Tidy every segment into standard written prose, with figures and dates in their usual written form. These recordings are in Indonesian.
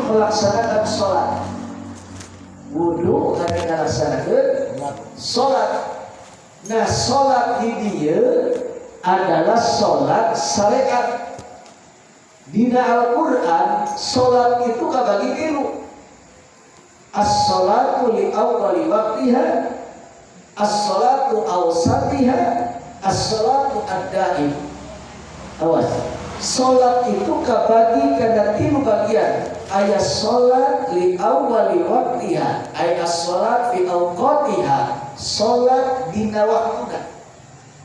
melaksanakan sholat. Wudu kami melaksanakan sholat. Nah, sholat di dia adalah sholat syariat. Dina Al-Quran, sholat itu kabagi tilu. As-sholatu li awwali waktiha, as-sholatu awsatiha, as-sholatu ad-daim. Awas, sholat itu kabagi karena tilu bagian. Ayat sholat li awwali waktiha, ayat sholat fi awqatiha, sholat dina waktunya.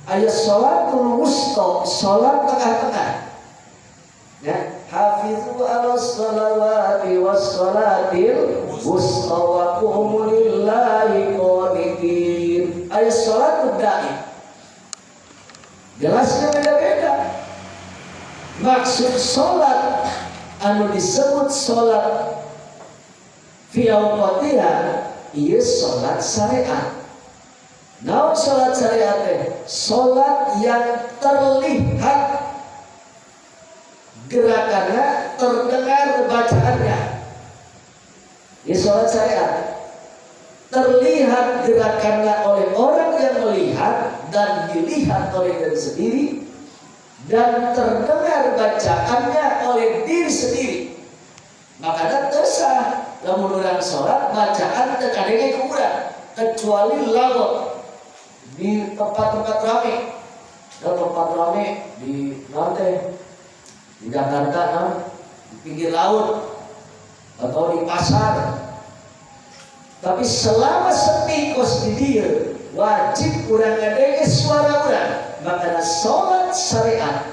Ayat sholatul wusta, sholat tengah-tengah. Ya, hafizu ala sholawati was sholatil wusta wa qumu lillahi qanitin. Ayat sholatul daim. Jelasnya beda-beda. Maksud sholat anu disebut sholat fi awqatiha ieu sholat syariat. Naon sholat syariat teh? Sholat yang terlihat gerakannya, terdengar bacaannya. Ini sholat syariat. Terlihat gerakannya oleh orang yang melihat dan dilihat oleh diri sendiri, dan terdengar bacaannya oleh diri sendiri. Makanya tersah lamun urang sholat bacaan teu kadenge ku urang kecuali lagu di tempat-tempat ramai. Tempat ramai di lantai di Jakarta, di pinggir laut atau di pasar. Tapi selama sepi kos di dia, wajib urang ngadenge suara urang. Makanya sholat syariat,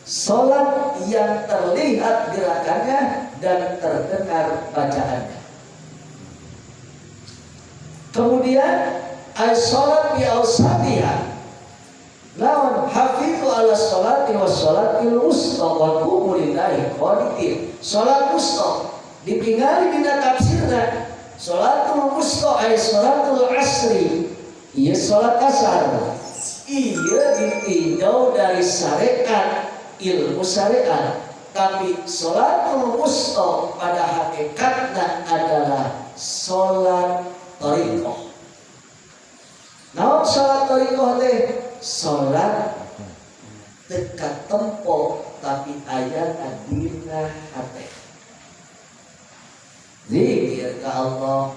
sholat yang terlihat gerakannya dan terdengar bacaannya. Kemudian sholat bi awsatiha, lawan hafizu ala sholati was sholatil wusta wa qumu lillahi qanitin. Sholat wusta dipingali dina tafsirna, sholatul wusta ay sholatul asri, ieu sholat asar. Ia ditinjau dari syariat, ilmu syariat. Tapi sholatul wusta pada hakikatnya adalah sholat thariqah. Naon sholat thariqah teh? Sholat dekat tempo tapi aya dina hate. Zikir ka Allah.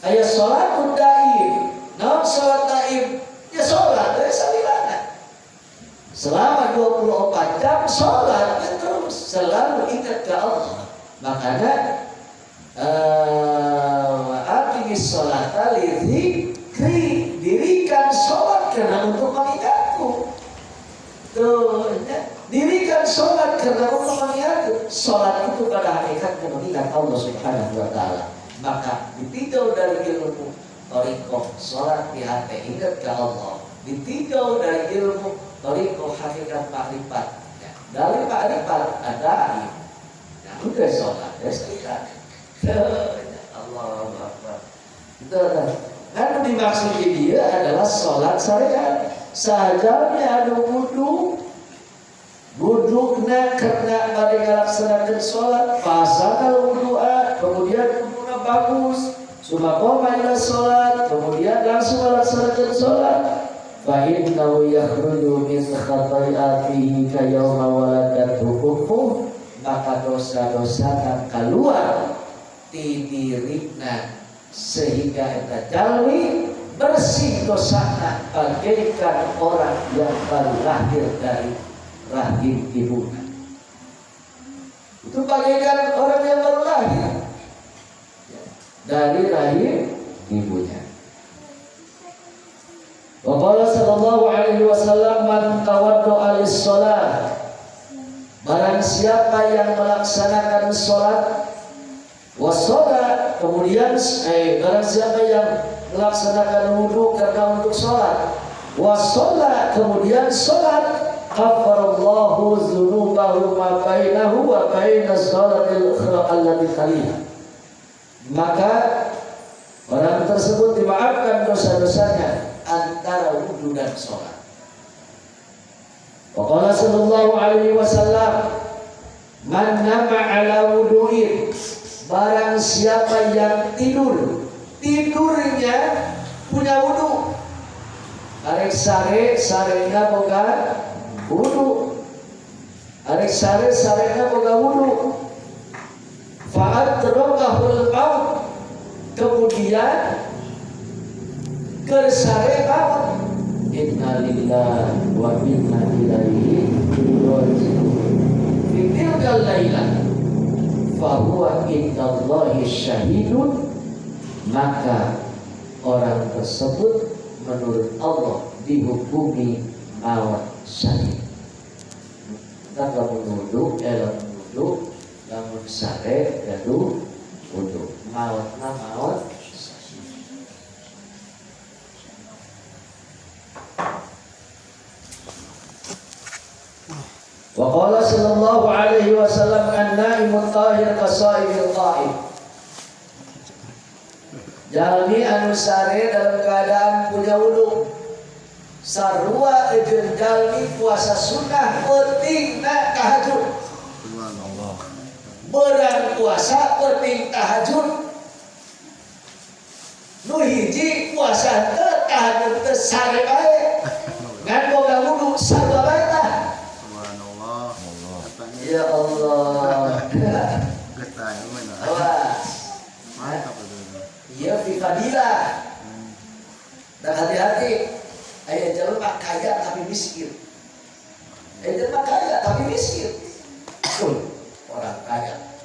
Aya sholatul daim. Naon sholat daim? Ya sholat dari sambilangan. Selama 24 jam sholat ya terus selalu ingat ke Allah. Makanya aqimis sholata li dzikri, dirikan sholat karena untuk mengingatku. Tuh, ya. Dirikan sholat karena untuk mengingatku. Sholat itu pada hakikatnya mengingat Allah Subhanahu wa Ta'ala. Maka ditinjau dari ilmu thariqah sholat di hati ingat ke Allah, ditinjau dari ilmu thariqah hakikat makrifat. Ya, dari makrifat ada ya udah sholat ya sekalian. Allahu Akbar. Itu kan dimaksud dia adalah sholat syariat. Sahaja ada wudu, wudukna karena pada melaksanakan sholat, pasal wudu'a, kemudian wudu'na bagus. Suma qoma ila sholat, kemudian langsung melaksanakan sholat. Fa innahu yakhruju min khata'iatihi ka yauma waladatu ummuh, maka dosa-dosa keluar ti dirina sehingga eta jalmi bersih dosana bagaikan orang yang baru lahir dari rahim ibunya. Itu bagaikan orang yang baru lahir dari rahim ibunya. Wa qala sallallahu alaihi wasallam man tawadda'a lis-shalah, barang siapa yang melaksanakan salat, was-shalah, kemudian barang siapa yang melaksanakan wudu karena untuk salat, was-shalah, kemudian salat, ghafarallahu dzunubahu ma bainahu wa bainas salatil ukhra allati taliha, maka orang tersebut dimaafkan dosa-dosanya antara wudu dan sholat. Wa qala sallallahu alaihi wasallam man nama ala wudu'in, barang siapa yang tidurnya punya wudu, arek sarena boga wudu, arek sarena boga wudu, fa'atrokahul maut, kemudian kersare maut, inna lillahi wa inna ilaihi raji'un. Fitilkal lailah fahuwa indallahi syahidun, maka orang tersebut menurut Allah dihukumi maut syahid. Kita lamun wudu, lamun sare gaduh wudu, mautna maut syahid. Wa qala sallallahu alaihi wasallam an-naimut tahir kasaibil qaim. Jalmi anu sare dalam keadaan punya wudu, sarua jeung jalmi puasa sunnah penting na tahajud. Subhanallah. Berang puasa penting tahajud. Nu hiji puasa teh tahajud teh sare bae. Ngan boga wudu sarua bae tah. Subhanallah. Ya Allah. Getai mana? Awas. Mantap itu. Iya fi fadilah. Dan hati-hati, aya jelema kaya tapi miskin. Aya jelema kaya tapi miskin. Orang kaya.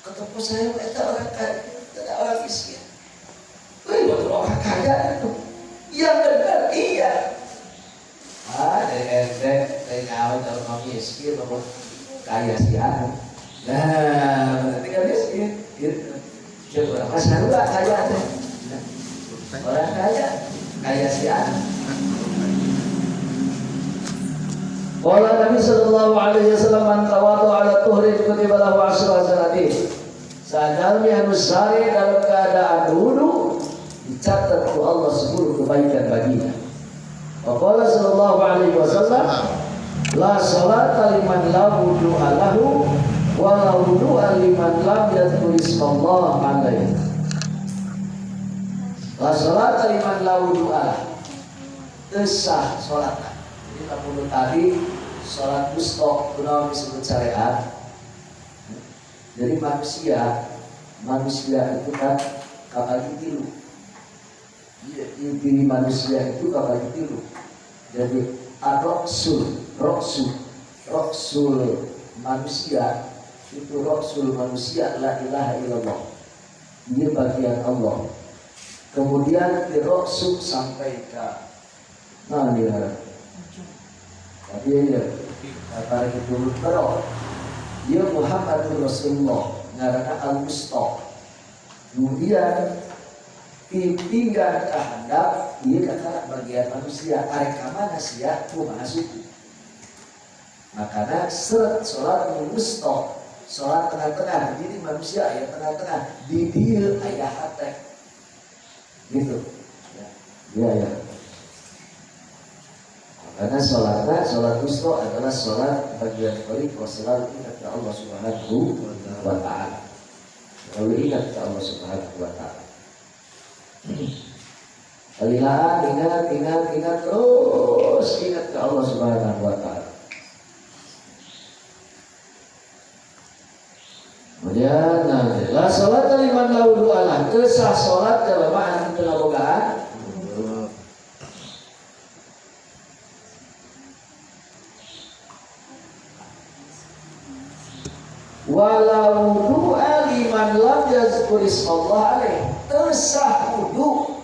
Ketemu saya eta orang kaya, tidak orang miskin. Betul orang kaya itu. Yang benar iya. Dari ente, dari awal kalau mau miskin, mau kaya si anu. Nah, berarti kan miskin. Gitu. Coba masalah juga kaya teh. Orang kaya si anu. Qala Nabi sallallahu alaihi wasallam man tawadu ala tuhri kutiba lahu asyru hasanatin. Sadalmi anu sare dalam keadaan wudu dicatat oleh Allah 10 kebaikan baginya. Wa qala sallallahu alaihi wasallam la salata liman la wudu'a lahu wa la wudu'a liman lam yadhkur ismallah alaihi. La salata liman la wudu'a lahu. Tesah salat. Jadi lamun tadi salat mustok kunaon disebut syariat. Jadi manusia itu kan kabagi tilu. Diri manusia itu kabagi tilu. Jadi roksul manusia itu roksul manusia la ilaha illallah. Dia bagian Allah. Kemudian diroksul sampai ke mana dia? Tapi dia kata itu berdoa. Dia Muhammadur Rasulullah, ngaranna al-Mustafa. Kemudian pinggang kehandap dia kata bagian manusia arek ka mana sia kumaha suku. Makanya seret salat Mustafa, salat tengah-tengah jadi manusia aya tengah-tengah di dieu aya hate. Gitu. Ya. Karena sholat usta adalah sholat bagian tariqah selalu ingat ke Allah Subhanahu wa ta'ala. Selalu ingat ke Allah Subhanahu wa ta'ala. Kalihaan ingat terus ingat ke Allah Subhanahu wa ta'ala. Kemudian la sholat liman la wudu'a lahu. Kesah sholat dalam ma'an tengah bogaan. Walau wudu'a liman lam yazkur ismallah alaih. Tesah wudu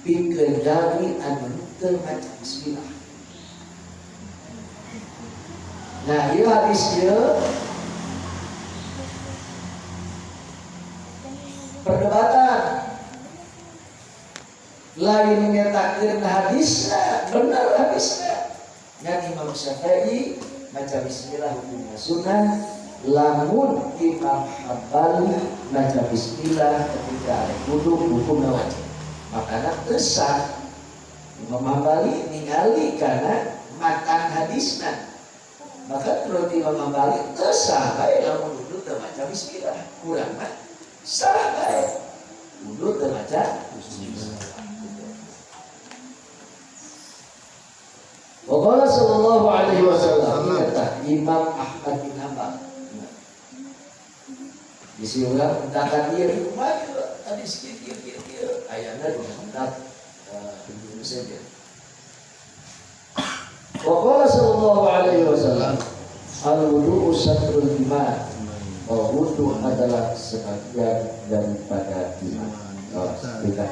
pikeun jalmi anu teu maca bismillah. Nah, ieu hadis ieu perdebatan. Lain nyatakeun hadisna, benar hadisna. Ngan Imam Syafi'i baca bismillah hukumnya sunnah, lamun Imam Hambali baca bismillah ketika ada wudu hukumnya wajib. Makanya tesah Imam Hambali ningali karena matan hadisna. Maka menurut Imam Hambali tesah bae lamun wudu termaca bismillah, kurang mah salah baik. Wudu termaca bismillah. Waqala sallallahu alaihi wasallam kata Imam Ahmad bin Hanbal. Bisi urang hendakan ieu di rumah tadi kieu ayana di hendak saja. Waqala sallallahu alaihi wasallam al-wudu'u satrul iman. Wudu adalah sebagian daripada iman. Kita